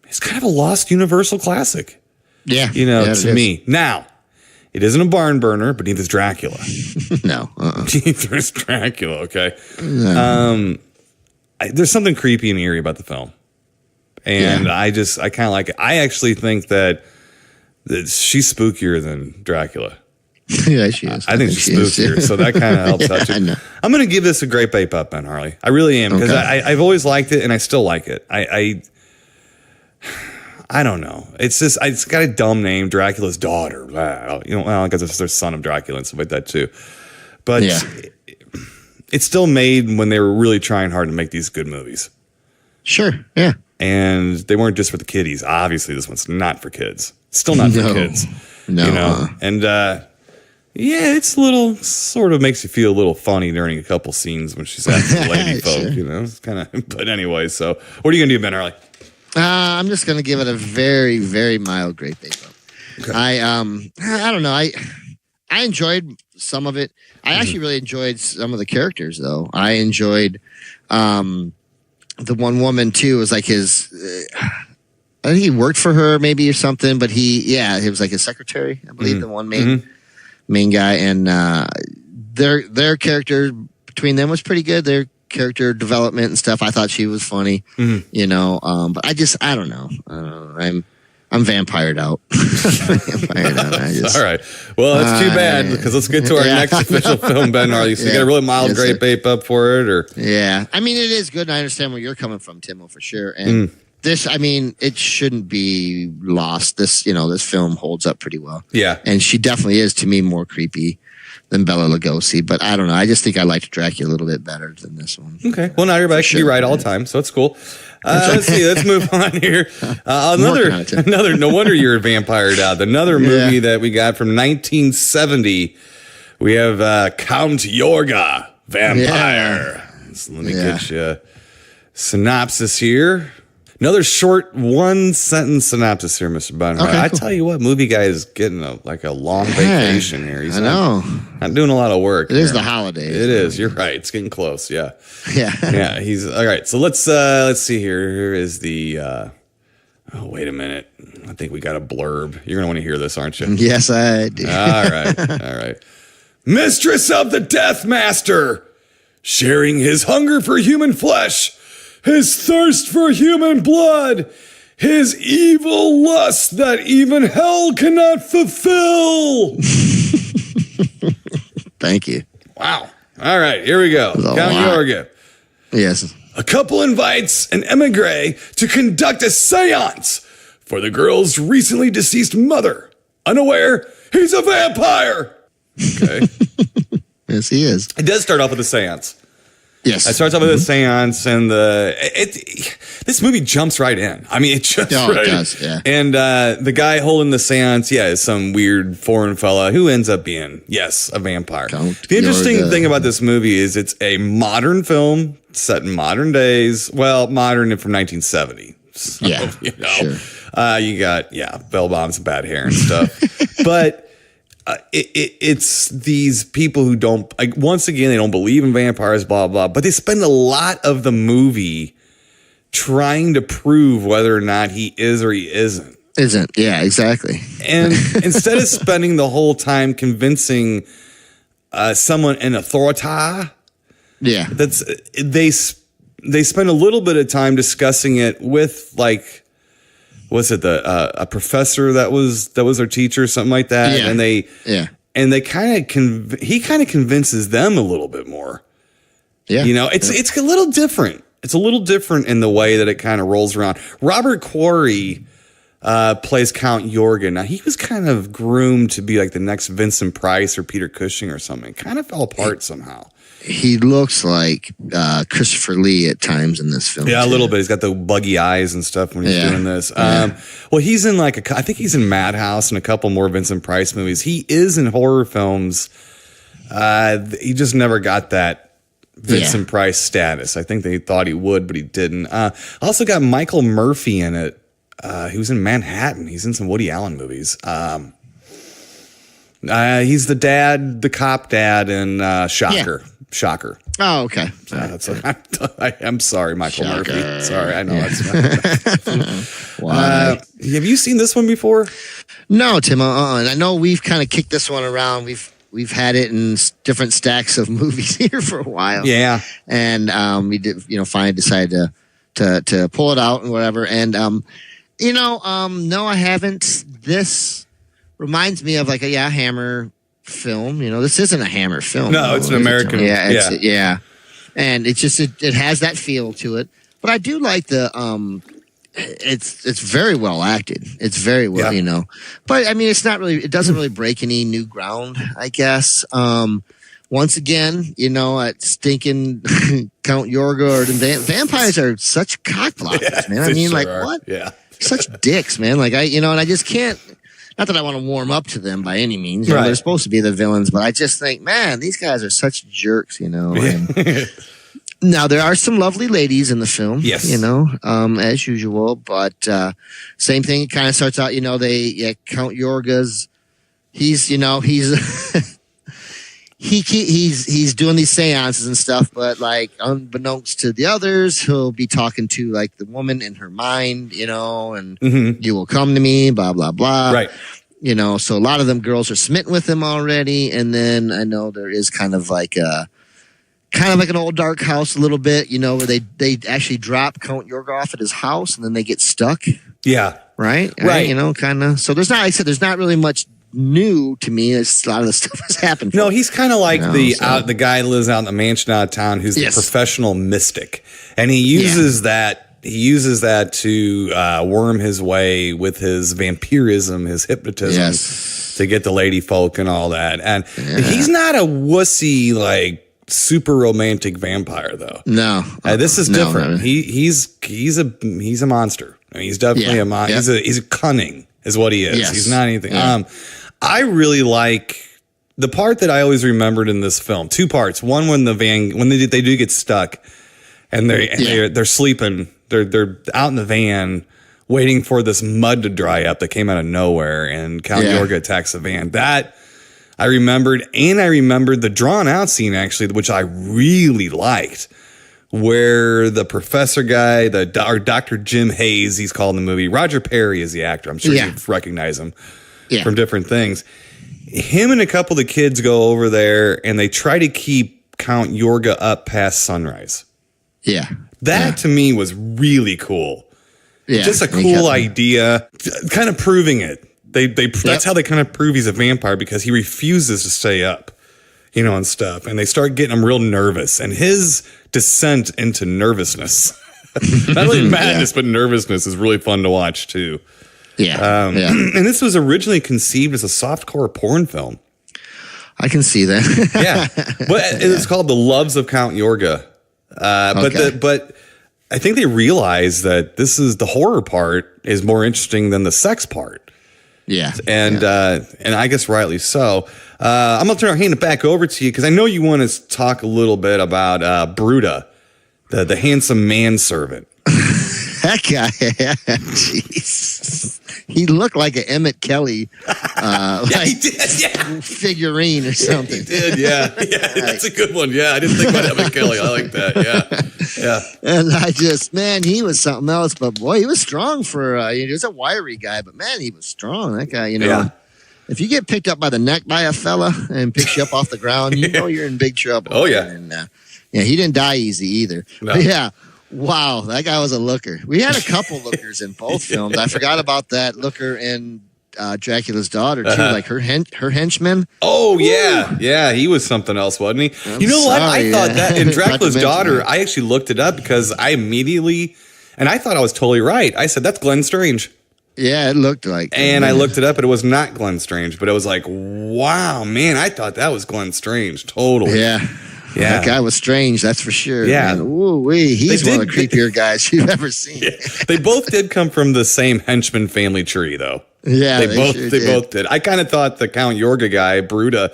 It's kind of a lost Universal classic. Yeah. To me. Now, it isn't a barn burner, but neither is Dracula. No. Neither is Dracula, okay? No. There's something creepy and eerie about the film. And I kind of like it. I actually think that she's spookier than Dracula. Yeah, she is. I think she's spookier, so that kind of helps out. I know. I'm going to give this a great bape up, Ben Harley. I really am, because I've always liked it, and I still like it. I don't know. It's got a dumb name, Dracula's daughter. I guess it's their son of Dracula and stuff like that too. But it's still made when they were really trying hard to make these good movies. Sure. Yeah. And they weren't just for the kiddies. Obviously, this one's not for kids. Still not for kids. No. And it's a little, sort of makes you feel a little funny during a couple scenes when she's asking the lady folk. Sure. It's kind of. But anyway, so what are you gonna do, Ben Harley? I'm just gonna give it a very, very mild great bake up. Okay. I don't know. I enjoyed some of it. I actually really enjoyed some of the characters, though. I enjoyed the one woman too. It was like his. I think he worked for her, maybe, or something. But he was like his secretary, I believe, the one main guy, and their character between them was pretty good. Their character development and stuff. I thought she was funny, but I don't know. I'm vampired out. All right. Well, that's too bad, because let's get to our next official film, Ben Harley. So you got a really mild great bape up for it, or? Yeah. I mean, it is good, and I understand where you're coming from, Tim-O, for sure. And this, I mean, it shouldn't be lost. This film holds up pretty well. Yeah. And she definitely is, to me, more creepy than Bela Lugosi, but I don't know. I just think I liked Dracula a little bit better than this one. Okay. Well, now you're back to be right all the time, so it's cool. Let's see. Let's move on here. Another. No wonder you're vampired out. Another movie that we got from 1970. We have Count Yorga, Vampire. So let me get you a synopsis here. Another short 1-sentence synopsis here, Mr. Bunhart. Okay, cool. I tell you what, movie guy is getting a long vacation here. He's not doing a lot of work. It is the holidays. It is. You're right. It's getting close. Yeah. Yeah. Yeah. He's all right. So let's see here. Here is the. Oh, wait a minute. I think we got a blurb. You're going to want to hear this, aren't you? Yes, I do. All right. Mistress of the Death Master, sharing his hunger for human flesh, his thirst for human blood, his evil lust that even hell cannot fulfill. Thank you. Wow. All right, here we go. Count Yorga. Yes. A couple invites an emigre to conduct a seance for the girl's recently deceased mother. Unaware, he's a vampire. Okay. Yes, he is. It does start off with a seance. Yes. It starts off with a seance, and this movie jumps right in. I mean, it just it does, yeah. And the guy holding the seance, is some weird foreign fella who ends up being, a vampire. The interesting thing about this movie is it's a modern film set in modern days. Well, modern from 1970. So, sure. You got, bell bombs and bad hair and stuff. But it's these people who don't, once again, they don't believe in vampires, blah, blah, but they spend a lot of the movie trying to prove whether or not he is or he isn't. Yeah, exactly. And instead of spending the whole time convincing someone in authority, they spend a little bit of time discussing it with was it a professor that was their teacher or something like that? Yeah. And they he kind of convinces them a little bit more. Yeah. It's a little different. It's a little different in the way that it kind of rolls around. Robert Quarry plays Count Yorga. Now, he was kind of groomed to be like the next Vincent Price or Peter Cushing or something. Kind of fell apart somehow. He looks like Christopher Lee at times in this film. Yeah, a little bit. He's got the buggy eyes and stuff when he's doing this. Well, he's in I think he's in Madhouse and a couple more Vincent Price movies. He is in horror films. He just never got that Vincent Price status. I think they thought he would, but he didn't. Also got Michael Murphy in it. He was in Manhattan. He's in some Woody Allen movies. He's the dad, the cop dad in Shocker. Yeah. Shocker. Oh, okay. I'm sorry, Michael Shocker. Murphy. Sorry, I know that's not. Why? Have you seen this one before? No, Tim. And I know we've kind of kicked this one around. We've had it in different stacks of movies here for a while. Yeah. And we did, finally decided to pull it out and whatever. And no, I haven't. This reminds me of a Hammer film. This isn't a Hammer film. No, it's an American. Yeah. And it's just it has that feel to it. But I do like the it's very well acted. It's very well, But I mean, it's not really. It doesn't really break any new ground, I guess. Once again, at stinking Count Yorga or the vampires are such cockblockers, man. I mean, what? Yeah, such dicks, man. And I just can't. Not that I want to warm up to them by any means. They're supposed to be the villains, but I just think, man, these guys are such jerks, And now there are some lovely ladies in the film, yes, as usual. But same thing. It kind of starts out, Count Yorga's. He's he's doing these seances and stuff, but unbeknownst to the others, he'll be talking to the woman in her mind, and you will come to me, blah blah blah, right? So a lot of them girls are smitten with him already, and then I know there is kind of like an old dark house a little bit, where they actually drop Count Yorga off at his house, and then they get stuck. Yeah, right. Kind of. So there's not really much new to me. It's a lot of the stuff has happened. No, he's kind of like the guy who lives out in the mansion out of town who's the professional mystic, and he uses that. He uses that to worm his way with his vampirism, his hypnotism, to get the lady folk and all that. And he's not a wussy super romantic vampire though. No, this is different. He's a monster. I mean, he's definitely a monster. He's cunning, is what he is. Yes. He's not anything. Yeah. I really like the part that I always remembered in this film. Two parts. One when they do get stuck, and they're sleeping. They're out in the van waiting for this mud to dry up that came out of nowhere, and Count Yorga attacks the van. That I remembered, and I remembered the drawn out scene actually, which I really liked, where the professor guy, or Dr. Jim Hayes, he's called in the movie. Roger Perry is the actor. I'm sure you recognize him from different things. Him and a couple of the kids go over there and they try to keep Count Yorga up past sunrise. Yeah. That to me was really cool. Yeah. Just a cool idea, kind of proving it. That's how they kind of prove he's a vampire, because he refuses to stay up, and stuff. And they start getting him real nervous. And his descent into nervousness, not only madness, but nervousness, is really fun to watch too. Yeah. And this was originally conceived as a softcore porn film. I can see that. But it's called The Loves of Count Yorga. But I think they realized that the horror part is more interesting than the sex part. Yeah. And I guess rightly so. I'm going to hand it back over to you because I know you want to talk a little bit about Bruta, the handsome manservant. That guy, jeez. He looked like an Emmett Kelly he did, figurine or something. He did, yeah. That's a good one. Yeah, I didn't think about Emmett Kelly. I like that, yeah. And he was something else. But, boy, he was strong for, he was a wiry guy. But, man, he was strong. That guy, if you get picked up by the neck by a fella and picks you up off the ground, you're in big trouble. Oh, yeah. And, he didn't die easy either. No. But, yeah. Wow, that guy was a looker. We had a couple lookers in both films. I forgot about that looker in Dracula's Daughter, too, like her henchman. Oh, yeah, he was something else, wasn't he? What? I thought that in Dracula's Daughter, I actually looked it up because I immediately, and I thought I was totally right. I said, that's Glenn Strange. Yeah, it looked like. And I looked it up, and it was not Glenn Strange, but it was like, wow, man, I thought that was Glenn Strange, totally. Yeah. That guy was strange, that's for sure. Yeah. He's one of the creepier guys you've ever seen. Yeah. They both did come from the same henchman family tree, though. Yeah, they both did. I kind of thought the Count Yorga guy, Bruta,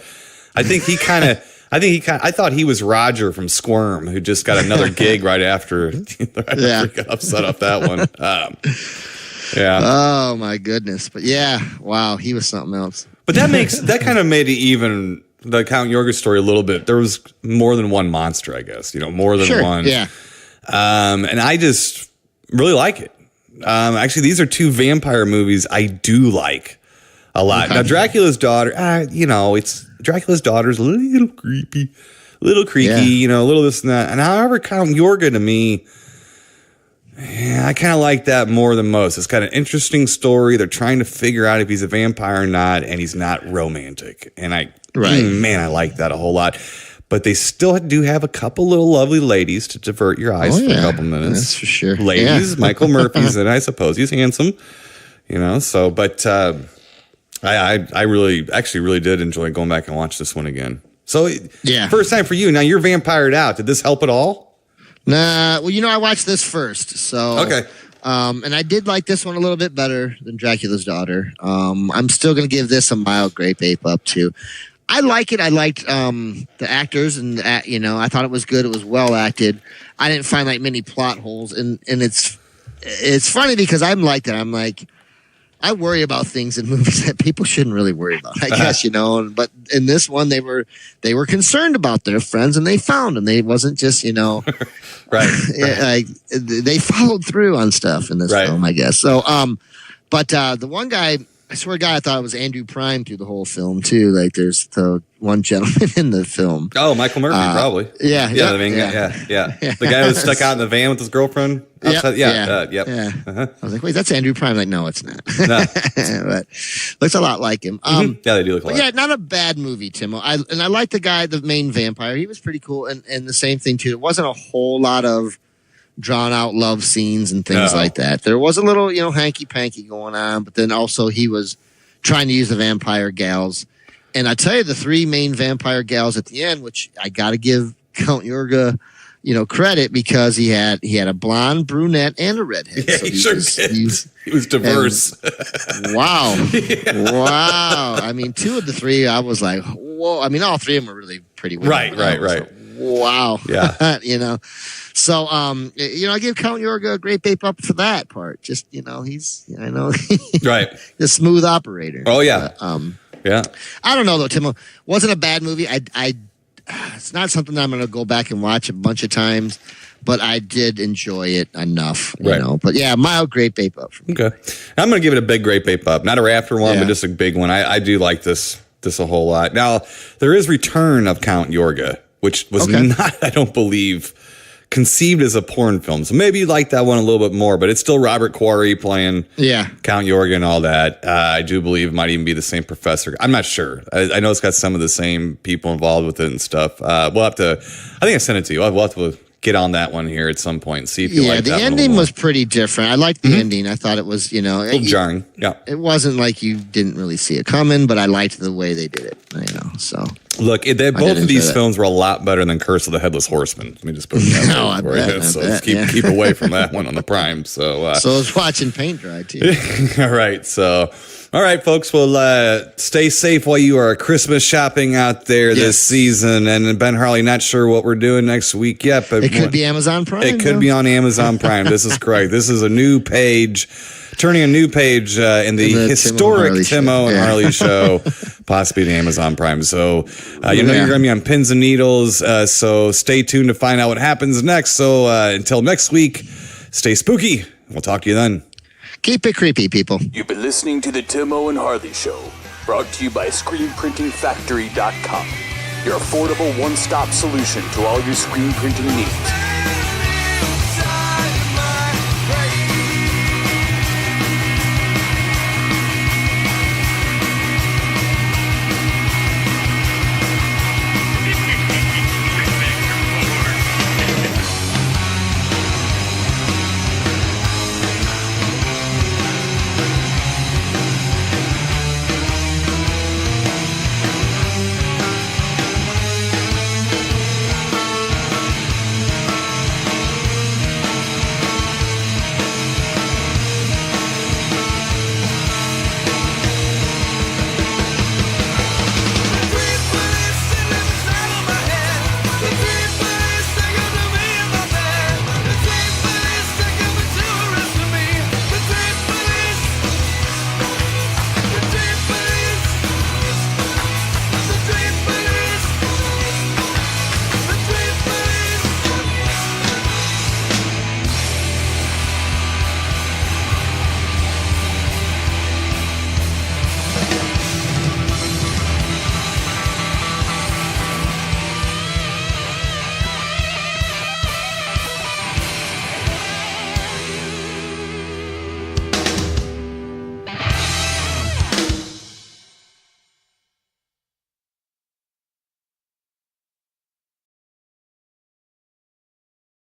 I thought he was Roger from Squirm, who just got another gig right after I got upset off that one. Oh, my goodness. But wow, he was something else. But that kind of made it even... the Count Yorga story a little bit. There was more than one monster, I guess, more than one. Yeah. And I just really like it. Actually, these are two vampire movies I do like a lot. Okay. Now, Dracula's Daughter, Dracula's Daughter's a little creepy, a little this and that. And however, Count Yorga to me, I kind of like that more than most. It's got an interesting story. They're trying to figure out if he's a vampire or not, and he's not romantic. And I like that a whole lot. But they still do have a couple little lovely ladies to divert your eyes for a couple minutes. That's for sure. Ladies, Michael Murphy's in, I suppose he's handsome. So, but I really did enjoy going back and watch this one again. So, first time for you. Now, you're vampired out. Did this help at all? Nah, well, I watched this first, so okay. And I did like this one a little bit better than Dracula's Daughter. I'm still going to give this a mild grape ape up to. I like it. I liked the actors, and I thought it was good. It was well acted. I didn't find like many plot holes, and it's funny because I'm like that. I'm like, I worry about things in movies that people shouldn't really worry about, I guess, but in this one, they were concerned about their friends and they found them. They wasn't just, right. Like they followed through on stuff in this film, I guess. So, but the one guy, I swear to God, I thought it was Andrew Prime through the whole film too. Like there's the one gentleman in the film. Oh, Michael Murphy, probably. Yeah. The guy who was stuck out in the van with his girlfriend. Outside, I was like, wait, that's Andrew Prime. Like, no, it's not. No. But looks a lot like him. Yeah, they do look a lot. Yeah, not a bad movie, Tim-O. I like the guy, the main vampire. He was pretty cool. And the same thing too. It wasn't a whole lot of drawn out love scenes and things like that. There was a little, hanky panky going on, but then also he was trying to use the vampire gals. And I tell you, the three main vampire gals at the end, which I got to give Count Yorga, credit because he had a blonde, brunette, and a redhead. Yeah, so he was diverse. Wow. Wow. I mean, two of the three, I was like, whoa. I mean, all three of them were really pretty women. Right. Wow. Yeah. So, I give Count Yorga a great ape up for that part. Just, he's, right. The smooth operator. Oh, yeah. Yeah. I don't know, though, Tim. Wasn't a bad movie. it's not something I'm going to go back and watch a bunch of times, but I did enjoy it enough, you know. But yeah, mild grape ape up for me. Okay. I'm going to give it a big grape ape up. Not a rafter one, but just a big one. I do like this a whole lot. Now, there is Return of Count Yorga, which was not, I don't believe, conceived as a porn film. So maybe you like that one a little bit more, but it's still Robert Quarry playing Count Yorga and all that. I do believe it might even be the same professor. I'm not sure. I know it's got some of the same people involved with it and stuff. We'll have to, I think I sent it to you. We'll have to get on that one here at some point and see if you like that one. The ending was pretty different. I liked the ending. I thought it was, a little jarring. Yeah. It wasn't like you didn't really see it coming, but I liked the way they did it, so. Look, both of these films were a lot better than Curse of the Headless Horseman. Let me just put it that way. So keep away from that one on the Prime. So I was watching paint dry too. All right. So, all right, folks. Well, stay safe while you are Christmas shopping out there this season. And Ben Harley, not sure what we're doing next week yet, but it could be Amazon Prime. It could be on Amazon Prime. This is correct. This is a new page. Turning a new page in the historic Tim-O and Harley Show, possibly the Amazon Prime. So, you're going to be on pins and needles. So stay tuned to find out what happens next. So until next week, stay spooky. We'll talk to you then. Keep it creepy, people. You've been listening to the Tim-O and Harley Show, brought to you by ScreenPrintingFactory.com, your affordable one-stop solution to all your screen printing needs.